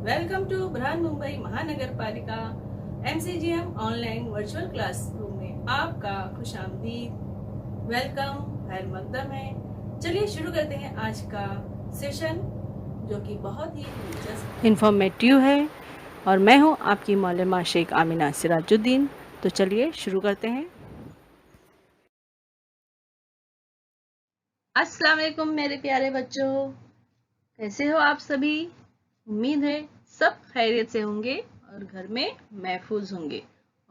Welcome to Brihan Mumbai महानगर पालिका MCGM online virtual classroom में आपका खुशामदीद। वेलकम, खैर मकदम है। चलिए शुरू करते हैं आज का सेशन, जो कि बहुत ही दिलचस्प इंफॉर्मेटिव है और मैं हूं आपकी मौलमा शेख आमिना सिराजुद्दीन। तो चलिए शुरू करते हैं। अस्सलाम वालेकुम मेरे प्यारे बच्चों, कैसे हो आप सभी? उम्मीद है सब खैरियत से होंगे और घर में महफूज होंगे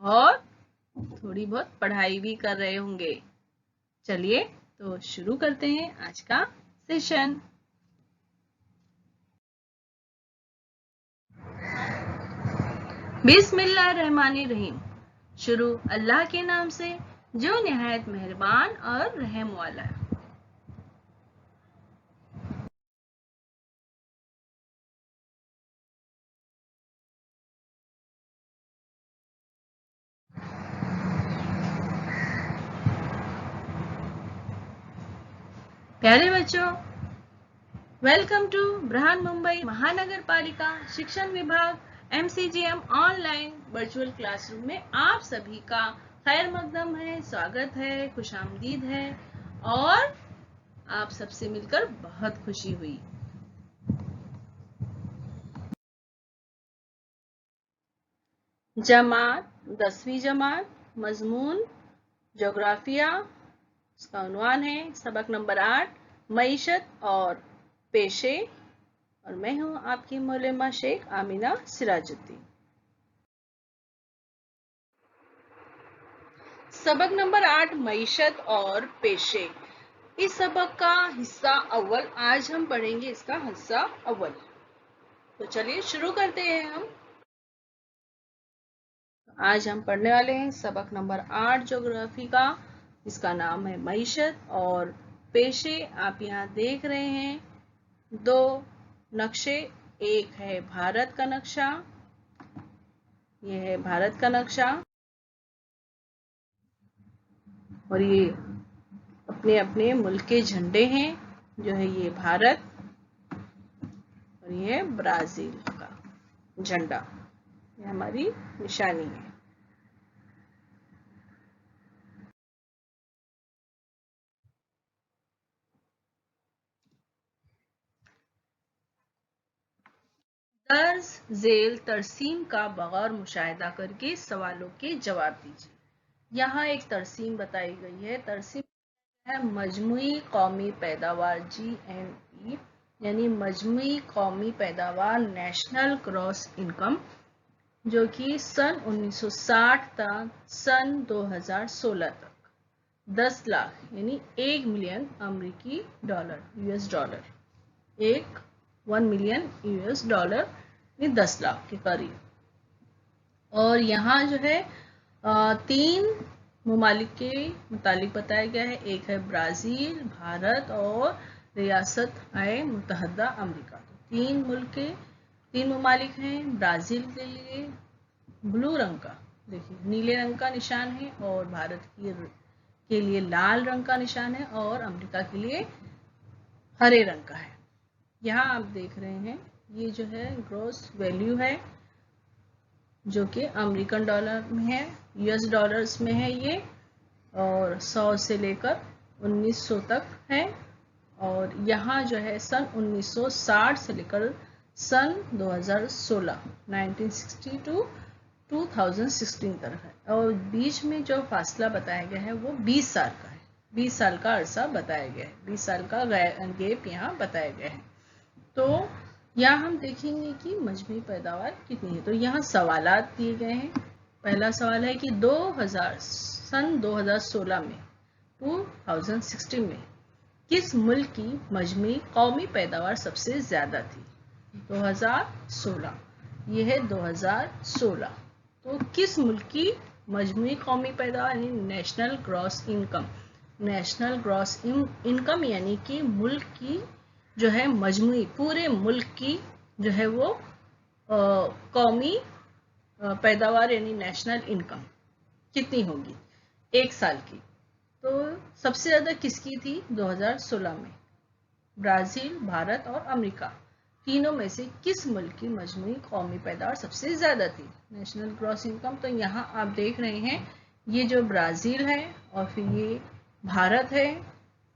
और थोड़ी बहुत पढ़ाई भी कर रहे होंगे। चलिए तो शुरू करते हैं आज का सेशन। बिस्मिल्लाहिर्रहमानिर्रहीम। शुरू अल्लाह के नाम से जो निहायत मेहरबान और रहम वाला है। प्यारे बच्चों, वेलकम टू बृहन मुंबई महानगर पालिका शिक्षण विभाग MCGM ऑनलाइन वर्चुअल क्लासरूम में आप सभी का खैर मकदम है, स्वागत है, खुशामदीद है और आप सबसे मिलकर बहुत खुशी हुई। जमात 10वीं जमात, मजमून जोग्राफिया, उसका उन्वान है सबक नंबर 8 मईशत और पेशे, और मैं हूं आपकी मौलमा शेख आमिना सिराजुद्दीन। सबक नंबर 8 मईशत और पेशे, इस सबक का हिस्सा अव्वल आज हम पढ़ेंगे, इसका हिस्सा अव्वल। तो चलिए शुरू करते हैं हम। आज हम पढ़ने वाले हैं सबक नंबर 8 ज्योग्राफी का, इसका नाम है मईशत और पेशे। आप यहाँ देख रहे हैं दो नक्शे, एक है भारत का नक्शा, यह है भारत का नक्शा और ये अपने अपने मुल्क के झंडे हैं, जो है ये भारत और ये है ब्राजील का झंडा, ये हमारी निशानी है। दर्ज झेल तरसीम का बगौर मुशाहिदा करके सवालों के जवाब दीजिए। यहाँ एक तरसीम बताई गई है। तरसीम है मजमुई कौमी पैदावार GNP, यानी मजमुई कौमी पैदावार नेशनल ग्रॉस इनकम, जो कि सन 1960 तक सन 2016 तक 10 लाख यानी 1 मिलियन अमेरिकी dollar, US dollar, 1 million US dollar 10 lakh के करीब। और यहाँ जो है 3 ममालिक के मुतालिक बताया गया है। एक है ब्राज़ील, भारत और रियासत मुत्तहदा अमेरिका। तो 3 मुल्क के 3 ममालिक हैं। ब्राज़ील के लिए ब्लू रंग का, देखिए नीले रंग का निशान है, और भारत के लिए लाल रंग का निशान है, और अमेरिका के लिए हरे रंग का है। यहाँ आप देख रहे हैं ये जो है ग्रॉस वैल्यू है, जो कि अमेरिकन डॉलर में है, US डॉलर्स में है ये, और 100 से लेकर 1900 तक है। और यहाँ जो है सन 1960 से लेकर सन 2016 1960 टू 2016 तक है, और बीच में जो फासला बताया गया है वो 20 साल का है। 20 साल का अरसा बताया गया है, 20 साल का गैप यहाँ बताया गया है। तो यहाँ हम देखेंगे कि मजमूई पैदावार कितनी है। तो यहाँ सवालात दिए गए हैं। पहला सवाल है कि सन 2016 में 2016 में किस मुल्क की मजमूई कौमी पैदावार सबसे ज्यादा थी? 2016, ये है 2016। तो किस मुल्क की मजमूई कौमी पैदावार यानी national gross income, national gross income यानी कि मुल्क की जो है मजमूई, पूरे मुल्क की जो है वो कौमी पैदावार यानी नेशनल इनकम कितनी होगी एक साल की? तो सबसे ज़्यादा किसकी थी 2016 में? ब्राज़ील, भारत और अमेरिका। तीनों में से किस मुल्क की मजमूई कौमी पैदावार सबसे ज्यादा थी? National gross income. तो यहाँ आप देख रहे हैं ये जो ब्राजील है और फिर ये भारत है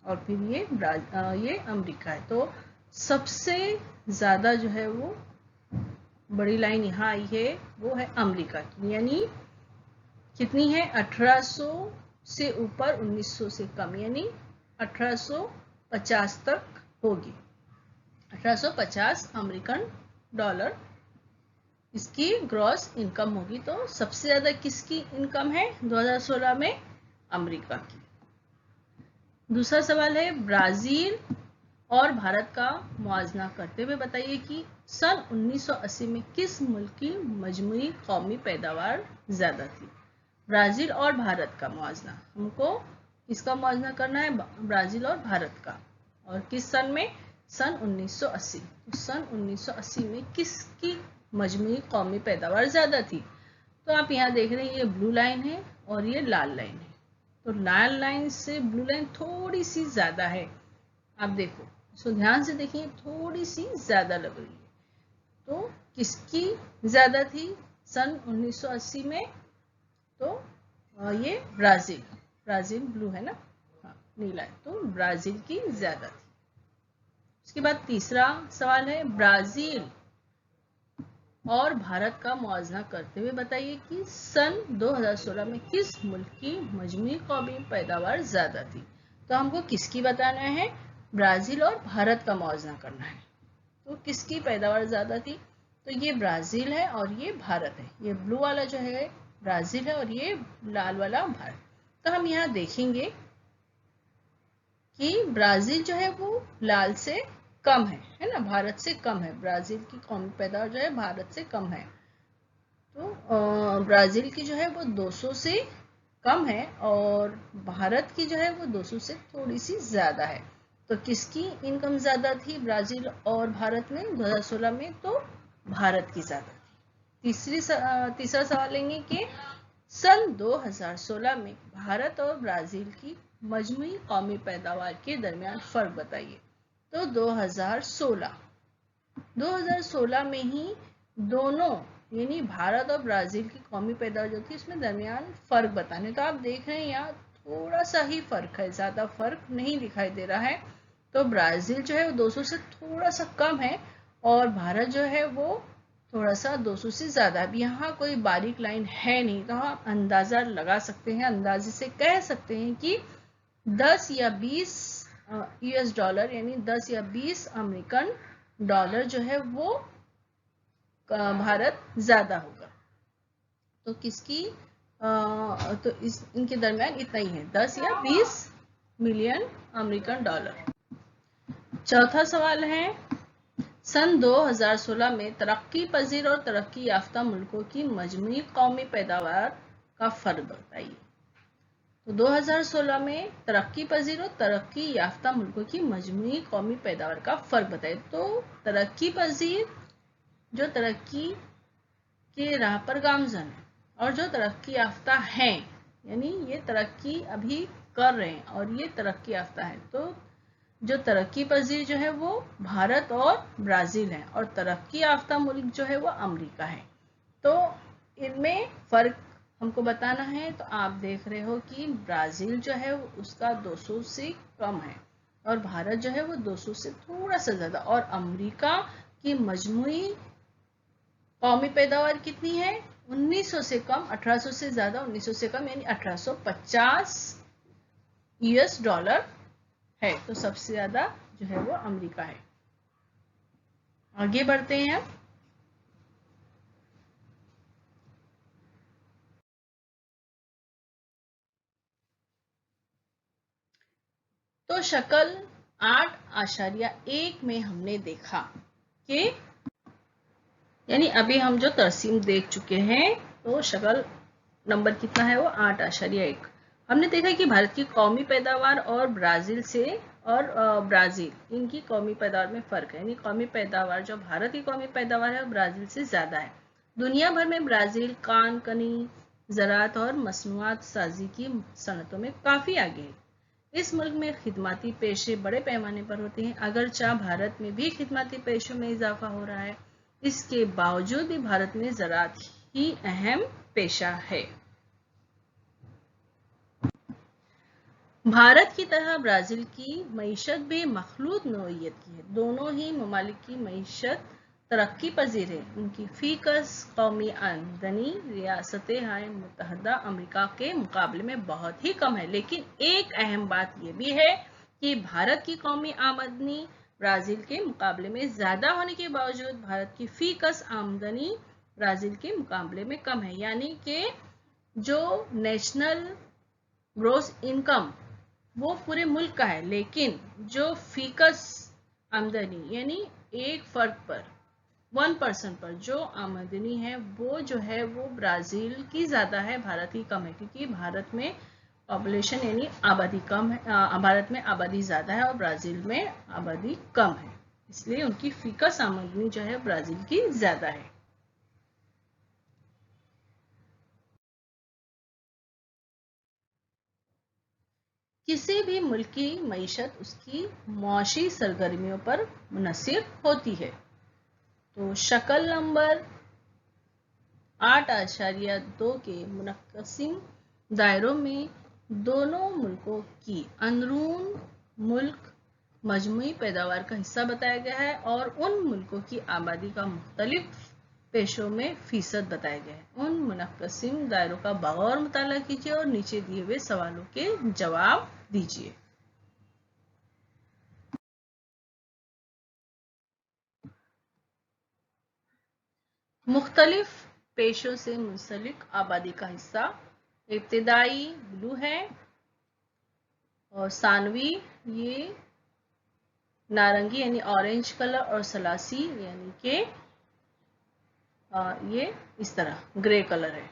और फिर ये अमेरिका है। तो सबसे ज्यादा जो है वो बड़ी लाइन यहाँ आई है वो है अमेरिका की, यानी कितनी है 1800 से ऊपर 1900 से कम, यानी 1850 तक होगी। 1850 अमेरिकन डॉलर इसकी ग्रॉस इनकम होगी। तो सबसे ज्यादा किसकी इनकम है 2016 में? अमेरिका की। दूसरा सवाल है ब्राजील और भारत का मुआवजा करते हुए बताइए कि सन 1980 में किस मुल्क की मजमूई कौमी पैदावार ज्यादा थी? ब्राजील और भारत का मुआवजा, हमको इसका मुआवजा करना है ब्राजील और भारत का। और किस सन में? सन 1980। तो सन 1980 में किसकी मजमूई कौमी पैदावार ज्यादा थी? तो आप यहाँ देख रहे हैं ये ब्लू लाइन है और ये लाल लाइन है। तो लाल लाइन से ब्लू लाइन थोड़ी सी ज्यादा है, आप देखो इसको ध्यान से देखिए, थोड़ी सी ज्यादा लग रही है। तो किसकी ज्यादा थी सन 1980 में? तो ये ब्राजील ब्लू है ना, हाँ नीला है, तो ब्राजील की ज्यादा थी। उसके बाद तीसरा सवाल है ब्राजील और भारत का मुआवजा करते हुए बताइए कि सन 2016 में किस मुल्क की मजमूई कौमी पैदावार ज्यादा थी? तो हमको किसकी बताना है? ब्राजील और भारत का मुआवजा करना है। तो किसकी पैदावार ज्यादा थी? तो ये ब्राजील है और ये भारत है। ये ब्लू वाला जो है ब्राजील है और ये लाल वाला भारत। तो हम यहाँ देखेंगे कि ब्राजील जो है वो लाल से कम है ना, भारत से कम है। ब्राजील की कौमी पैदावार जो है भारत से कम है। तो ब्राजील की जो है वो 200 से कम है और भारत की जो है वो 200 से थोड़ी सी ज्यादा है। तो किसकी इनकम ज्यादा थी ब्राजील और भारत में 2016 में? तो भारत की ज्यादा थी। तीसरा सवाल लेंगे कि सन 2016 में भारत और ब्राजील की मजमूई कौमी पैदावार के दरमियान फर्क बताइए। तो 2016 में ही दोनों यानी भारत और ब्राजील की कौमी पैदावार जो थी उसमें दरमियान फर्क बताने। तो आप देख रहे हैं यहाँ थोड़ा सा ही फर्क है, ज्यादा फर्क नहीं दिखाई दे रहा है। तो ब्राजील जो है वो 200 से थोड़ा सा कम है और भारत जो है वो थोड़ा सा 200 से ज्यादा। अब यहाँ कोई बारीक लाइन है नहीं, तो आप अंदाजा लगा सकते हैं, अंदाजे से कह सकते हैं कि 10 या 20 यूएस डॉलर यानी 10 या 20 अमेरिकन डॉलर जो है वो भारत ज्यादा होगा। तो किसकी तो इनके दरमियान इतना ही है, 10 या 20 मिलियन अमेरिकन डॉलर। चौथा सवाल है सन 2016 में तरक्की पजीर और तरक्की याफ्ता मुल्कों की मजमूई कौमी पैदावार का फर्क बताइए। तो 2016 में तरक्की पजीर और तरक्की याफ्ता मुल्कों की मजमूई कौमी पैदावार का फर्क बताइए। तो तरक्की पजीर जो तरक्की के राह पर गामजन है और जो तरक्की याफ्ता हैं यानी ये तरक्की अभी कर रहे हैं और ये तरक्की याफ्ता है। तो जो तरक्की पजीर जो है वो भारत और ब्राजील है और तरक्की याफ्ता मुल्क जो है वो अमेरिका है। तो इनमें फर्क हमको बताना है। तो आप देख रहे हो कि ब्राजील जो है उसका 200 से कम है और भारत जो है वो 200 से थोड़ा सा ज्यादा, और अमेरिका की मजमूई कौमी पैदावार कितनी है? 1900 से कम, 1800 से ज्यादा, 1900 से कम यानी 1850 यूएस डॉलर है। तो सबसे ज्यादा जो है वो अमेरिका है। आगे बढ़ते हैं। तो शक्ल 8.1 में हमने देखा कि यानी अभी हम जो तरसीम देख चुके हैं तो शक्ल नंबर कितना है वो 8.1। हमने देखा कि भारत की कौमी पैदावार और ब्राजील इनकी कौमी पैदावार में फर्क है, यानी कौमी पैदावार जो भारत की कौमी पैदावार है ब्राजील से ज्यादा है। दुनिया भर में ब्राजील कान कनी ज़राअत और मसनूआत साजी की सनतों में काफी आगे है। इस मुल्क में खिदमती पेशे बड़े पैमाने पर होते हैं। अगरचे भारत में भी खिदमती पेशों में इजाफा हो रहा है, इसके बावजूद भी भारत में ज़राअत ही अहम पेशा है। भारत की तरह ब्राज़ील की मईशत भी मखलूत नौइयत की है। दोनों ही ममालिक की मईशत तरक्की पजीर है। उनकी फीकस कौमी आमदनी रियासत-ए मुत्तहदा अमेरिका के मुकाबले में बहुत ही कम है। लेकिन एक अहम बात यह भी है कि भारत की कौमी आमदनी ब्राज़ील के मुकाबले में ज़्यादा होने के बावजूद भारत की फीकस आमदनी ब्राज़ील के मुकाबले में कम है। यानी कि जो नेशनल ग्रॉस इनकम वो पूरे मुल्क का है, लेकिन जो फीकस आमदनी यानी एक फर्द पर 1% पर जो आमदनी है वो जो है वो ब्राज़ील की ज़्यादा है, भारत की कम है। क्योंकि भारत में पॉपुलेशन यानी आबादी कम है, भारत में आबादी ज़्यादा है और ब्राज़ील में आबादी कम है, इसलिए उनकी फीकस आमदनी जो है ब्राज़ील की ज़्यादा है। किसी भी मुल्क की मईशत उसकी मौशी सरगर्मियों पर मुनहसर होती है। तो शक्ल नंबर 8.2 के मुनक़सिम दायरों में दोनों मुल्कों की अंदरून मुल्क मजमूई पैदावार का हिस्सा बताया गया है और उन मुल्कों की आबादी का मुख्तलिफ पेशों में फीसद बताया गया है। उन मुनक़सिम दायरों का बगौर मुताला कीजिए और नीचे दिए हुए सवालों के जवाब दीजिए। मुख्तलिफ पेशों से मुंसलिक आबादी का हिस्सा इब्तिदाई ब्लू है और सानवी ये नारंगी यानी ऑरेंज कलर और सलासी यानी कि ये इस तरह ग्रे कलर है।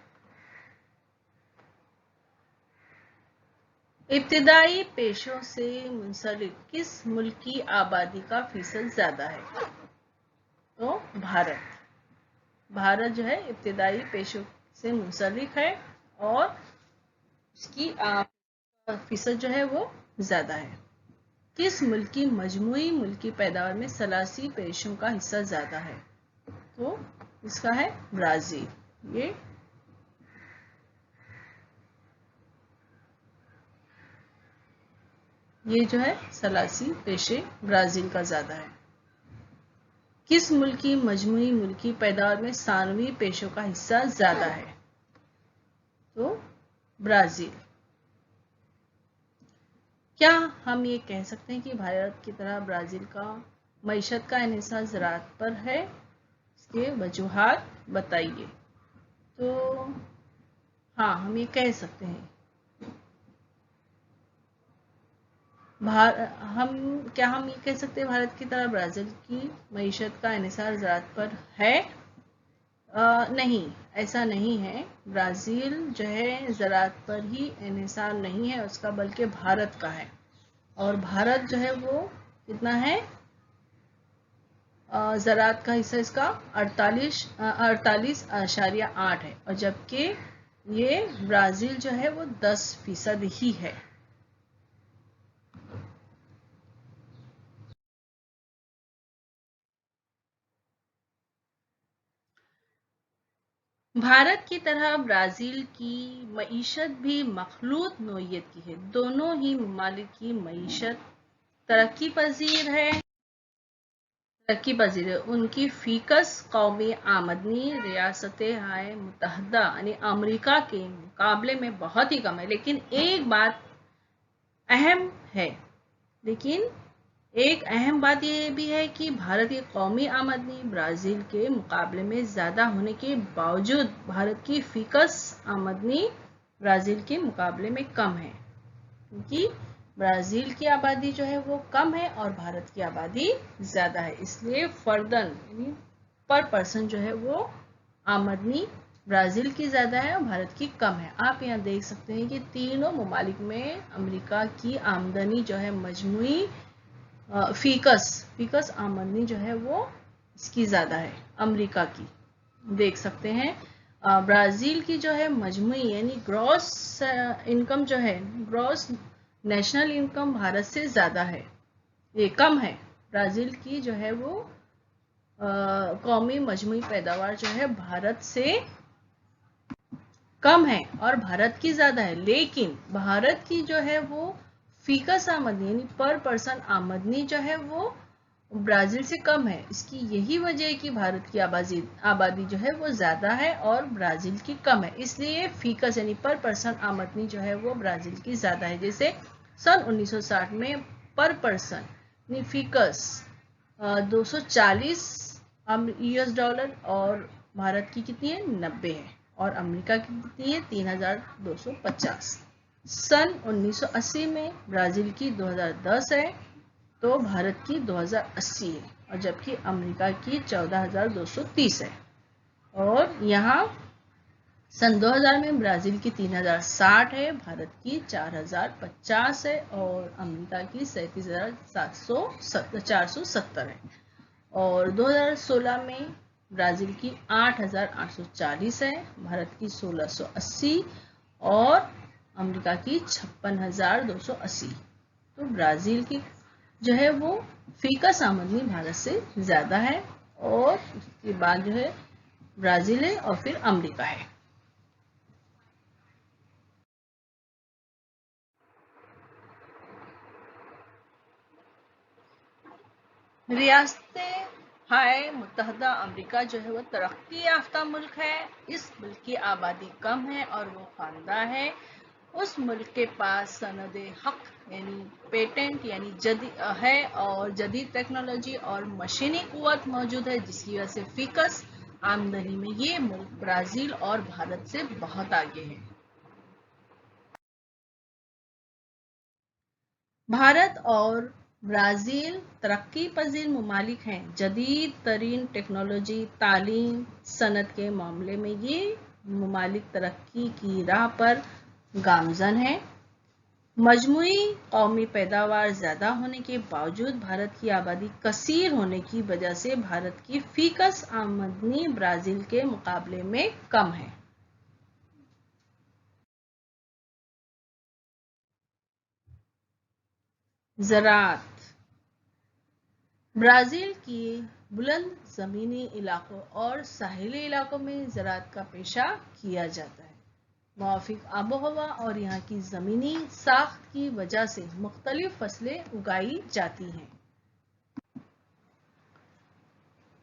इब्तिदाई पेशों से मुंसलिक किस मुल्क की आबादी का फीसद ज़्यादा है? तो भारत जो है इब्तिदाई पेशों से मुंसलिक है और उसकी फीसद जो है वो ज़्यादा है। किस मुल्क की मजमूई मुल्की पैदावार में सलासी पेशों का हिस्सा ज़्यादा है? तो इसका है ब्राज़ील। ये जो है सलासी पेशे ब्राज़ील का ज़्यादा है। किस मुल्क की मजमूई मुल्की पैदावार में सानवी पेशों का हिस्सा ज़्यादा है? तो ब्राज़ील। क्या हम ये कह सकते हैं कि भारत की तरह ब्राज़ील का मईशत का इन्हिसार ज़राअत पर है? इसके वजूहात बताइए। तो हाँ, हम ये कह सकते हैं। हम ये कह सकते हैं भारत की तरह ब्राज़ील की मईशत का इन्हिसार ज़राअत पर है? नहीं, ऐसा नहीं है। ब्राज़ील जो है ज़राअत पर ही इन्हिसार नहीं है उसका, बल्कि भारत का है। और भारत जो है वो कितना है? ज़राअत का हिस्सा इसका 48.8 है और जबकि ये ब्राज़ील जो है वो 10% ही है। भारत की तरह ब्राज़ील की मईशत भी मखलूत नौइयत की है। दोनों ही ममालिक की मईशत तरक्की पजीर है। उनकी फीकस कौमी आमदनी रियासत-ए मुत्तहदा यानी अमेरिका के मुकाबले में बहुत ही कम है। लेकिन एक अहम बात ये भी है कि भारत की कौमी आमदनी ब्राज़ील के मुकाबले में ज़्यादा होने के बावजूद भारत की फीकस आमदनी ब्राज़ील के मुकाबले में कम है, क्योंकि ब्राज़ील की आबादी जो है वो कम है और भारत की आबादी ज़्यादा है। इसलिए फर्दन यानी पर पर्सन जो है वो आमदनी ब्राज़ील की ज़्यादा है और भारत की कम है। आप यहाँ देख सकते हैं कि तीनों ममालिक में अमेरिका की आमदनी जो है मजमूई फीकस आमदनी जो है वो इसकी ज़्यादा है, अमेरिका की। देख सकते हैं ब्राज़ील की जो है मजमूई यानी ग्रॉस इनकम जो है, ग्रॉस नेशनल इनकम भारत से ज़्यादा है, ये कम है। ब्राज़ील की जो है वो कौमी मजमूई पैदावार जो है भारत से कम है और भारत की ज़्यादा है, लेकिन भारत की जो है वो फीकस आमदनी यानी पर पर्सन आमदनी जो है वो ब्राज़ील से कम है। इसकी यही वजह है कि भारत की आबादी जो है वो ज़्यादा है और ब्राज़ील की कम है, इसलिए फीकस यानी पर पर्सन आमदनी जो है वो ब्राज़ील की ज़्यादा है। जैसे सन 1960 में पर पर्सन यानी फीकस 240 US डॉलर और भारत की कितनी है 90 है और अमेरिका की कितनी है 3250। सन 1980 में ब्राज़ील की 2010 है तो भारत की 2080 है और जबकि अमेरिका की 14,230 है। और यहाँ सन 2000 में ब्राज़ील की 3060 है, भारत की 4050 है और अमेरिका की 37,470 है। और 2016 में ब्राज़ील की 8,840 है, भारत की 1,680 और अमेरिका की 56,280। तो ब्राज़ील की जो है वो फीकस आमदनी भारत से ज़्यादा है और उसके बाद जो है ब्राज़ील है और फिर अमेरिका है। रियासत हाय मुत्तहदा अमेरिका जो है वो तरक्की याफ्ता मुल्क है। इस मुल्क की आबादी कम है और वो खानदा है। उस मुल्क के पास सनद हक यानी पेटेंट यानी है और जदीद टेक्नोलॉजी और मशीनी कुव्वत मौजूद है, जिसकी वजह से फीकस आमदनी में ये मुल्क ब्राज़ील और भारत से बहुत आगे है। भारत और ब्राज़ील तरक्की पजीर ममालिक हैं। जदीद तरीन टेक्नोलॉजी, तालीम, सनत के मामले में ये ममालिक तरक्की की राह पर गामजन हैं। मजमूई कौमी पैदावार ज़्यादा होने के बावजूद भारत की आबादी कसीर होने की वजह से भारत की फीकस आमदनी ब्राज़ील के मुकाबले में कम है। ज़राअत ब्राज़ील की बुलंद ज़मीनी इलाकों और साहिली इलाकों में ज़राअत का पेशा किया जाता है। मुआफ़िक आबोहवा और यहाँ की ज़मीनी साख्त की वजह से मुख्तलिफ फसलें उगाई जाती हैं।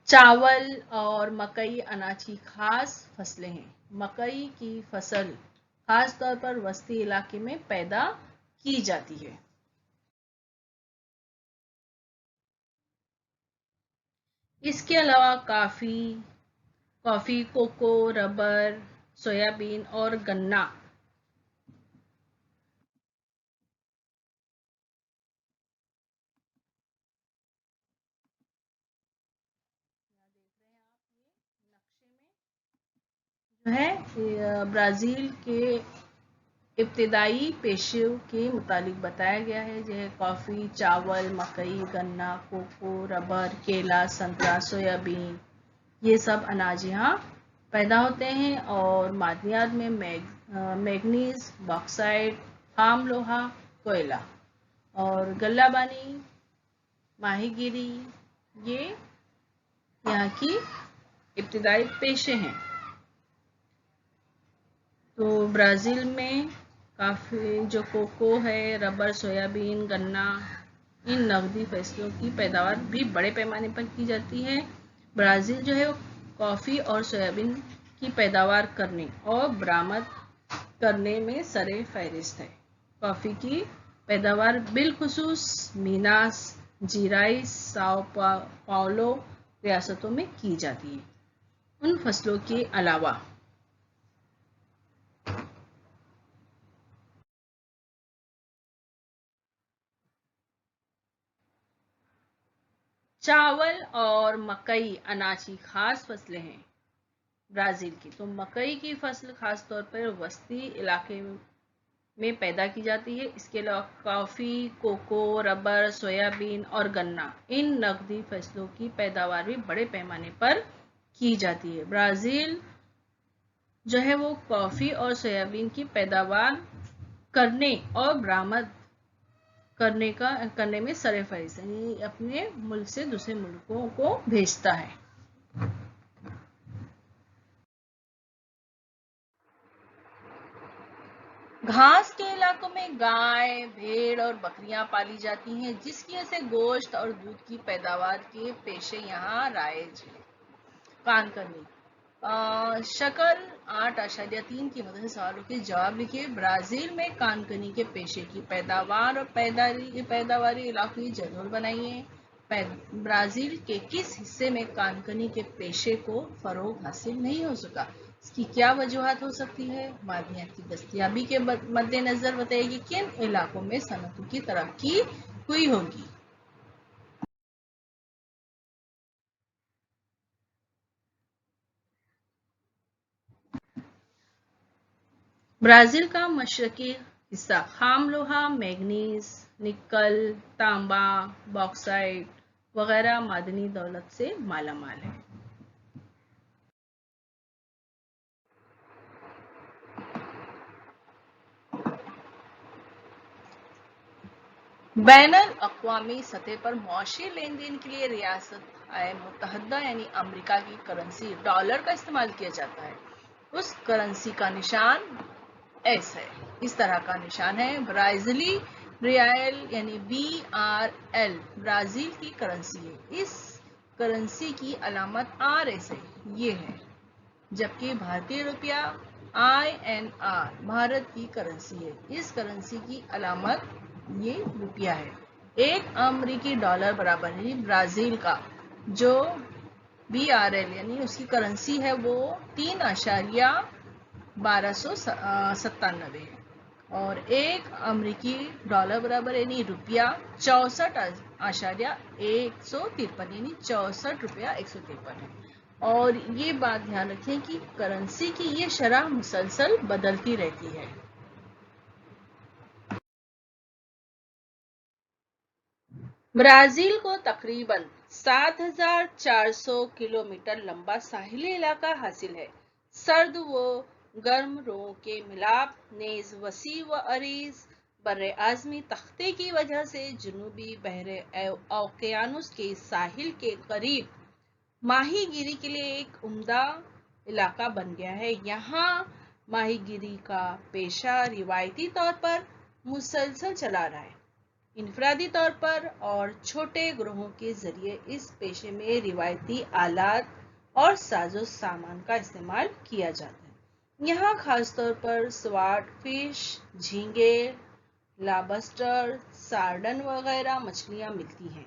चावल और मकई अनाज की खास फसलें हैं। मकई की फसल खास तौर पर वस्ती इलाके में पैदा की जाती है। इसके अलावा कॉफ़ी, कोको, रबर, सोयाबीन और गन्ना जो है ब्राज़ील के इब्तदाई पेशे के मुतालिक बताया गया है। जो है कॉफ़ी, चावल, मकई, गन्ना, कोको, रबर, केला, संतरा, सोयाबीन, ये सब अनाज यहाँ पैदा होते हैं। और मादनियात में मैग्नीज, बॉक्साइट, खाम लोहा, कोयला और गल्लाबानी, माहीगिरी, ये यहाँ की इब्तदाई पेशे हैं। तो ब्राज़ील में काफ़ी जो कोको है, रबर, सोयाबीन, गन्ना, इन नकदी फसलों की पैदावार भी बड़े पैमाने पर की जाती है। ब्राज़ील जो है वो कॉफ़ी और सोयाबीन की पैदावार करने और बरामद करने में सरे फहरिस्त है। कॉफ़ी की पैदावार बिलखुसूस मीनास जिराइस, साओ पाउलो रियासतों में की जाती है। उन फसलों के अलावा चावल और मकई अनाज की खास फसलें हैं ब्राज़ील की। तो मकई की फसल खास तौर पर वस्ती इलाके में पैदा की जाती है। इसके अलावा कॉफ़ी, कोको, रबर, सोयाबीन और गन्ना, इन नकदी फसलों की पैदावार भी बड़े पैमाने पर की जाती है। ब्राज़ील जो है वो कॉफ़ी और सोयाबीन की पैदावार करने और बरामद करने में सरे फहरिस्त, यानी अपने मुल्क से दूसरे मुल्कों को भेजता है। घास के इलाकों में गाय, भेड़ और बकरियां पाली जाती हैं, जिसकी वजह से गोश्त और दूध की पैदावार के पेशे यहाँ राइज हैं। कानकनी शक्ल 8.3 की मदद से सवालों के जवाब लिखिए। ब्राजील में कानकनी के पेशे की पैदावार और पैदावारी इलाकों की जदवल बनाइए। ब्राजील के किस हिस्से में कानकनी के पेशे को फरोग हासिल नहीं हो सका? इसकी क्या वजूहत हो सकती है? मादनियात की दस्तयाबी के मद्देनजर बताइए कि किन इलाकों में सनतों की तरक्की हुई होगी। ब्राजील का मशरकी हिस्सा खाम लोहा, मैग्नीज, निकल, तांबा, बॉक्साइट वगैरह मादनी दौलत से मालामाल है। बैनुल अक़वामी सतह पर मौशी लेन देन के लिए रियासत मुत्तहदा यानी अमेरिका की करेंसी डॉलर का इस्तेमाल किया जाता है। उस करेंसी का निशान एस है। इस तरह का निशान है। ब्राजीली रियल यानी BRL ब्राजील की करेंसी है। इस करेंसी की अलामत RS है, ये है। जबकि भारतीय रुपया INR भारत की करेंसी है। इस करेंसी की अलामत ये रुपया है। एक अमेरिकी डॉलर बराबर है ब्राजील का जो BRL यानी उसकी करेंसी है वो 3.1297 है और एक अमेरिकी डॉलर बराबर यानी रुपया 64.153 यानी 64 रुपया 153 है। और ये बात ध्यान रखें कि करेंसी की ये शरह मुसलसल बदलती रहती है। ब्राजील को तकरीबन 7,400 किलोमीटर लंबा साहिली इलाका हासिल है। सर्द व गर्म रों के मिलाप नेज वसी व अरीज बर्रे आज़मी तख्ते की वजह से जनूबी बहरे ओकियानुस के साहिल के करीब माहीगीरी के लिए एक उम्दा इलाका बन गया है। यहाँ माहीगीरी का पेशा रिवायती तौर पर मुसलसल चला रहा है। इनफरादी तौर पर और छोटे ग्रोहों के जरिए इस पेशे में रिवायती आलात और साजो सामान का इस्तेमाल किया जाता है। यहाँ खासतौर पर स्वाट फिश, झींगे, लॉबस्टर, सार्डन वगैरह मछलियाँ मिलती हैं।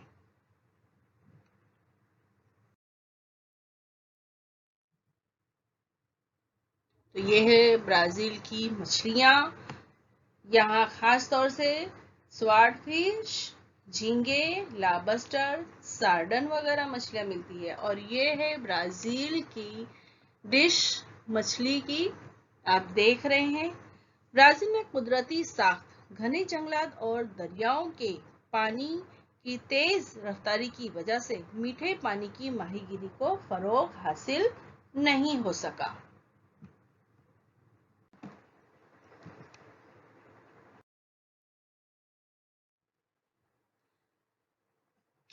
तो ये है ब्राजील की मछलियाँ। यहाँ खास तौर से स्वाट फिश, झींगे, लॉबस्टर, सार्डन वगैरह मछलियाँ मिलती है और ये है ब्राजील की डिश मछली की आप देख रहे हैं। ब्राजील में कुदरती साख्त, घने जंगलात और दरियाओं के पानी की तेज रफ्तारी की वजह से मीठे पानी की माहीगीरी को फरोग हासिल नहीं हो सका।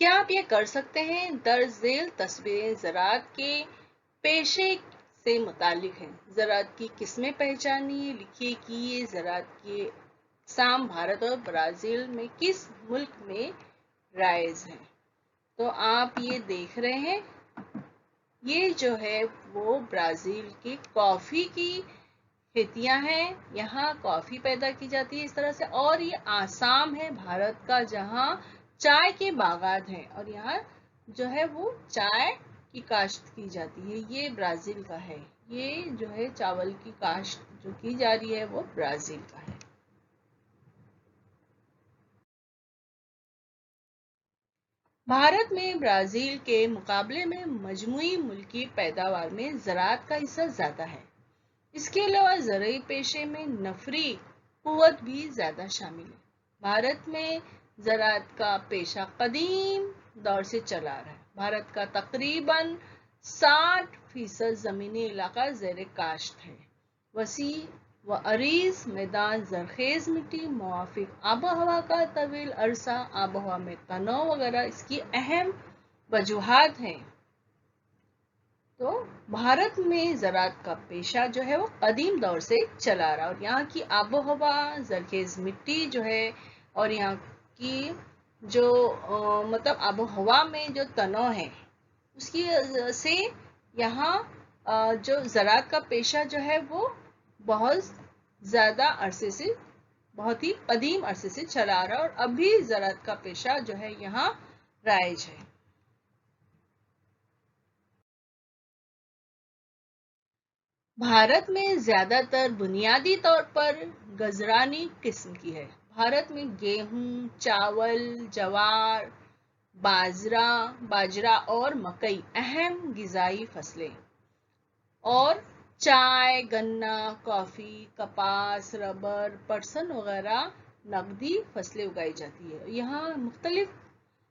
क्या आप ये कर सकते हैं? दर्ज झेल तस्वीरें ज़राअत के पेशे से मुतालिक हैं। ज़राअत की किस्में पहचानिए। लिखिए कि ये ज़राअत के साम भारत और ब्राज़ील में किस मुल्क में राइज हैं। तो आप ये देख रहे हैं, ये जो है वो ब्राज़ील की कॉफ़ी की खेतियां हैं। यहाँ कॉफ़ी पैदा की जाती है इस तरह से। और ये आसाम है भारत का जहाँ चाय के बागात हैं और यहाँ जो है वो चाय की काश्त की जाती है। ये ब्राजील का है। ये जो है चावल की काश्त जो की जा रही है वो ब्राजील का है। भारत में ब्राजील के मुकाबले में मजमूई मुल्की पैदावार में ज़राअत का हिस्सा ज़्यादा है। इसके अलावा ज़रूरी पेशे में नफरी कुव्वत भी ज़्यादा शामिल है। भारत में ज़राअत का पेशा कदीम दौर से चला आ रहा है। भारत का तकरीबन 60% ज़मीनी इलाका ज़ेर काश्त है। वसी व अरीज मैदान जरखेज मिट्टी, मुआफिक आबो हवा का तवील अरसा, आबो हवा में तनाव वगैरह इसकी अहम वजूहात हैं। तो भारत में ज़राअत का पेशा जो है वो कदीम दौर से चला रहा, और यहाँ की आबो हवा, जरखेज मिट्टी जो है, और यहाँ की जो मतलब आबो हवा में जो तनाव है उसकी से यहाँ जो ज़राअत का पेशा जो है वो बहुत ज़्यादा अरसे से, बहुत ही कदीम अरसे से चला आ रहा है, और अभी ज़राअत का पेशा जो है यहाँ राइज है। भारत में ज्यादातर बुनियादी तौर पर गजरानी किस्म की है। भारत में गेहूं, चावल, ज्वार, बाजरा और मकई अहम गिजाई फसलें, और चाय, गन्ना, कॉफी, कपास, रबर, पटसन वगैरह नकदी फसलें उगाई जाती है। यहाँ मुख्तलिफ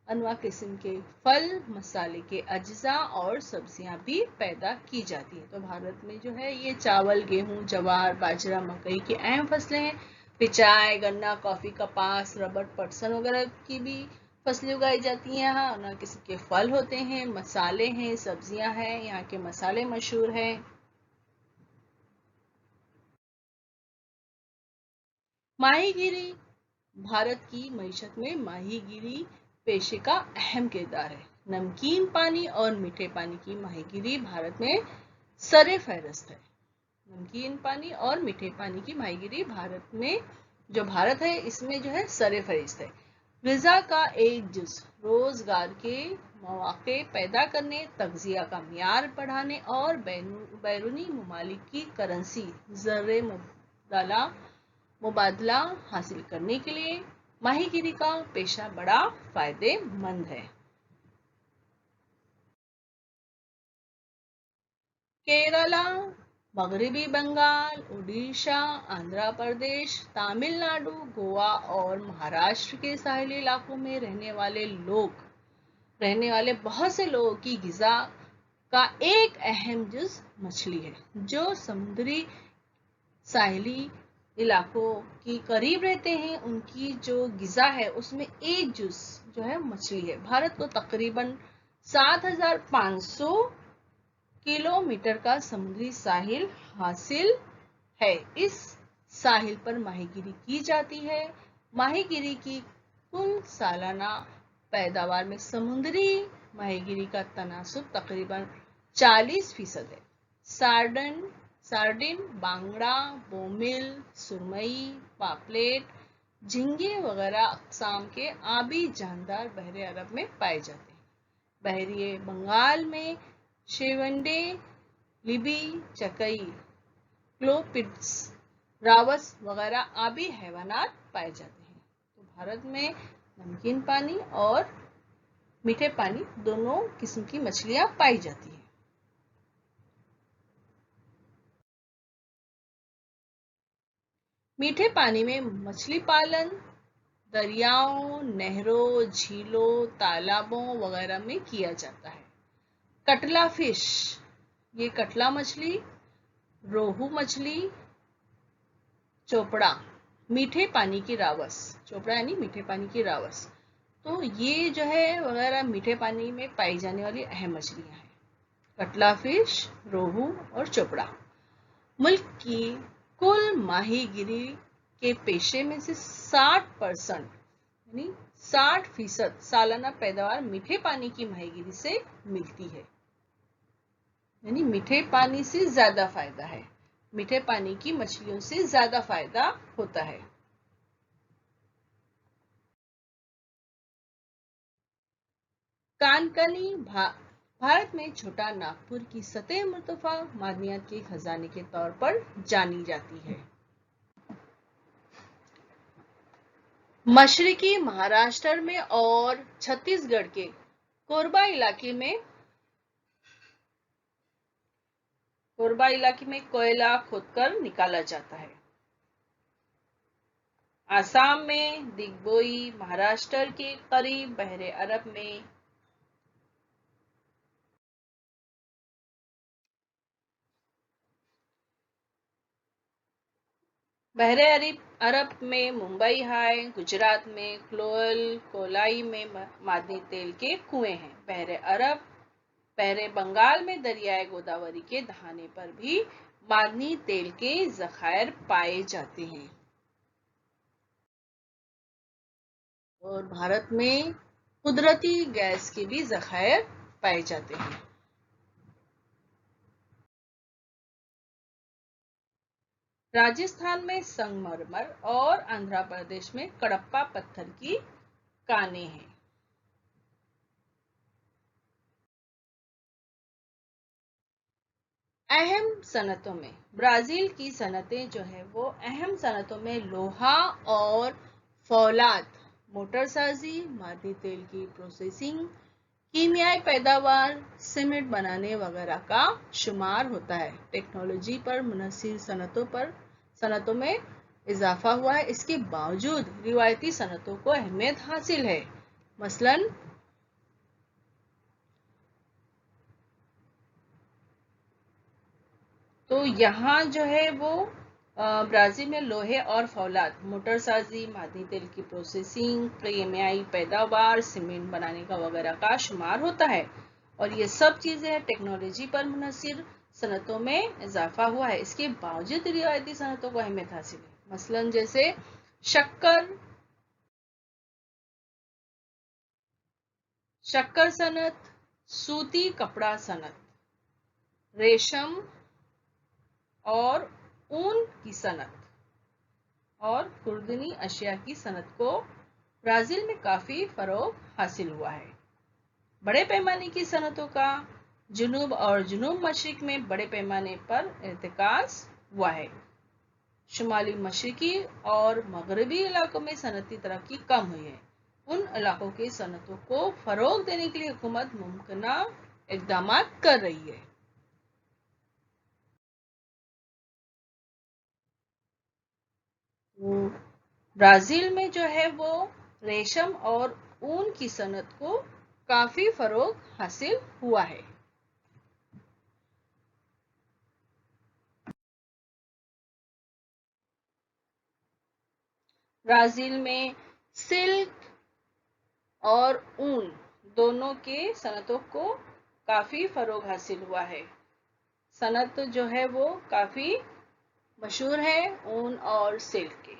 अनवा किस्म के फल, मसाले के अज्जा और सब्जियां भी पैदा की जाती है। तो भारत में जो है ये चावल, गेहूं, ज्वार, बाजरा, मकई की अहम फसलें हैं। चाय, गन्ना, कॉफी, कपास, रबर, पटसन वगैरह की भी फसलें उगाई जाती हैं। यहाँ अनवा किस्म के फल होते हैं, मसाले हैं, सब्जियां हैं। यहाँ के मसाले मशहूर हैं। माहीगीरी, भारत की मईशत में माहीगीरी पेशे का अहम किरदार है। नमकीन पानी और मीठे पानी की माहीगीरी भारत में सरे फहरिस्त है। नमकीन पानी और मीठे पानी की माहीगीरी भारत में, जो भारत है इसमें जो है सरे फहरिस्त है। ग़िज़ा का एक जुज़, रोजगार के मौके पैदा करने, तग़ज़िया का मियार बढ़ाने और बैरूनी ममालिक की करेंसी ज़र मुबादला हासिल करने के लिए माहीगीरी का पेशा बड़ा फायदेमंद है। केरला, मगरबी बंगाल, उड़ीसा, आंध्र प्रदेश, तमिलनाडु, गोवा और महाराष्ट्र के साहिली इलाकों में रहने वाले बहुत से लोगों की ग़िज़ा का एक अहम जुज़ मछली है। जो समुद्री साहिली इलाकों के करीब रहते हैं उनकी जो ग़िज़ा है उसमें एक जुज़ जो है मछली है। भारत को तकरीबन 7,500 किलोमीटर का समुद्री साहिल हासिल है। इस साहिल पर माहीगीरी की जाती है। माहीगीरी की कुल सालाना पैदावार में समुद्री माहीगीरी का तनासुब तकरीबन 40% है। सार्डिन, बांगड़ा, बोमिल, सुरमई, पापलेट, झींगे वगैरह अक़साम के आबी जानदार बहरे अरब में पाए जाते हैं। बहरी बंगाल में शेवंडे, लिबी, चकई, क्लोपिड्स, रावस वगैरह आबी हैवानात पाए जाते हैं। तो भारत में नमकीन पानी और मीठे पानी दोनों किस्म की मछलियां पाई जाती हैं। मीठे पानी में मछली पालन दरियाओं, नहरों, झीलों, तालाबों वगैरह में किया जाता है। कटला फिश, ये कटला मछली, रोहू मछली, चोपड़ा, मीठे पानी की रावस, चोपड़ा यानी मीठे पानी की रावस, तो ये जो है वगैरह मीठे पानी में पाई जाने वाली अहम मछलियां हैं। कटला फिश, रोहू और चोपड़ा। मुल्क की कुल माहीगीरी के पेशे में से 60% यानी 60% सालाना पैदावार मीठे पानी की माहीगीरी से मिलती है। यानी मीठे पानी से ज्यादा फायदा है, मीठे पानी की मछलियों से ज्यादा फायदा होता है। कानकनी भारत में छोटा नागपुर की सतह मुर्तफा मादनियात के खजाने के तौर पर जानी जाती है। मशरकी महाराष्ट्र में और छत्तीसगढ़ के कोरबा इलाके में कोयला खोदकर निकाला जाता है। आसाम में दिग्बोई, महाराष्ट्र के करीब बहरे अरब में बहरे अरब में मुंबई हाई, गुजरात में कोलाई में मादनी तेल के कुएं हैं। बहरे बंगाल में दरियाए गोदावरी के दहाने पर भी मादनी तेल के जखायर पाए जाते हैं। और भारत में कुदरती गैस के भी जखायर पाए जाते हैं। राजस्थान में संगमरमर और आंध्र प्रदेश में कडप्पा पत्थर की कानें हैं। अहम सनतों में ब्राजील की सनतें जो है वो अहम सनतों में लोहा और फौलाद, मोटरसाजी, मादनी तेल की प्रोसेसिंग, कीमियाई पैदावार, सीमेंट बनाने वगैरह का शुमार होता है। टेक्नोलॉजी पर मुनहसिर सनतों में इजाफा हुआ है। इसके बावजूद रिवायती सनतों को अहमियत हासिल है। मसलन तो यहाँ जो है वो ब्राजील में लोहे और फौलाद, मोटरसाजी, मादनी तेल की प्रोसेसिंग, कीमियाई पैदावार, सीमेंट बनाने का वगैरह का शुमार होता है। और ये सब चीजें टेक्नोलॉजी पर मुनहसिर सनतों में इजाफा हुआ है। इसके बावजूद रिवायती सनतों को अहमियत हासिल है। मसलन जैसे शक्कर सनत, सूती कपड़ा सनत, रेशम और ऊन की सनत और खुर्दनी अशिया की सनत को ब्राजील में काफी फरोग हासिल हुआ है। बड़े पैमाने की सनतों का जुनूब और जुनूब मशरिक में बड़े पैमाने पर इर्तिकाज हुआ है। शुमाली मशरिकी और मगरबी इलाकों में सनती तरक्की कम हुई है। उन इलाकों के सनतों को फरोग देने के लिए हुकूमत मुमकिना इकदाम कर रही है। ब्राजील में जो है वो रेशम और ऊन की सनत को काफी फरोग हासिल हुआ है। ब्राजील में सिल्क और ऊन दोनों के सनतों को काफी फरोग हासिल हुआ है। सनत जो है वो काफी मशहूर है ऊन और सिल्क के।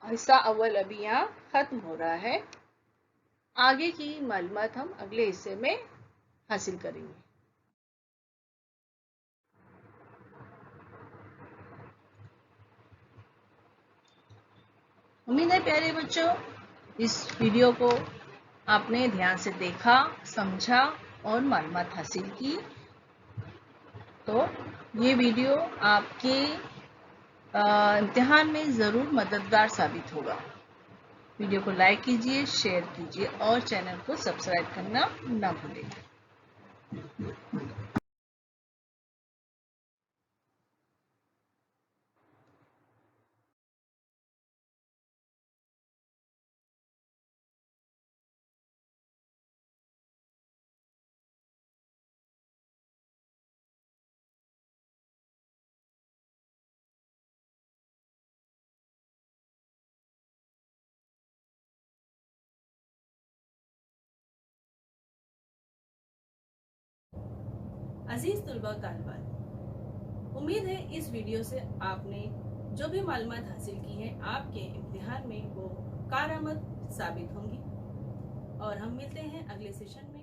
हिस्सा अव्वल अभी यहाँ खत्म हो रहा है। आगे की मालूमात हम अगले हिस्से में हासिल करेंगे। उम्मीद है प्यारे बच्चों इस वीडियो को आपने ध्यान से देखा, समझा और मालूमात हासिल की। तो ये वीडियो आपके इम्तिहान में ज़रूर मददगार साबित होगा। वीडियो को लाइक कीजिए, शेयर कीजिए और चैनल को सब्सक्राइब करना ना भूलें। अजीज तलबा तालिबात, उम्मीद है इस वीडियो से आपने जो भी मालूमात हासिल की है आपके इम्तिहान में वो कारआमद साबित होंगी। और हम मिलते हैं अगले सेशन में।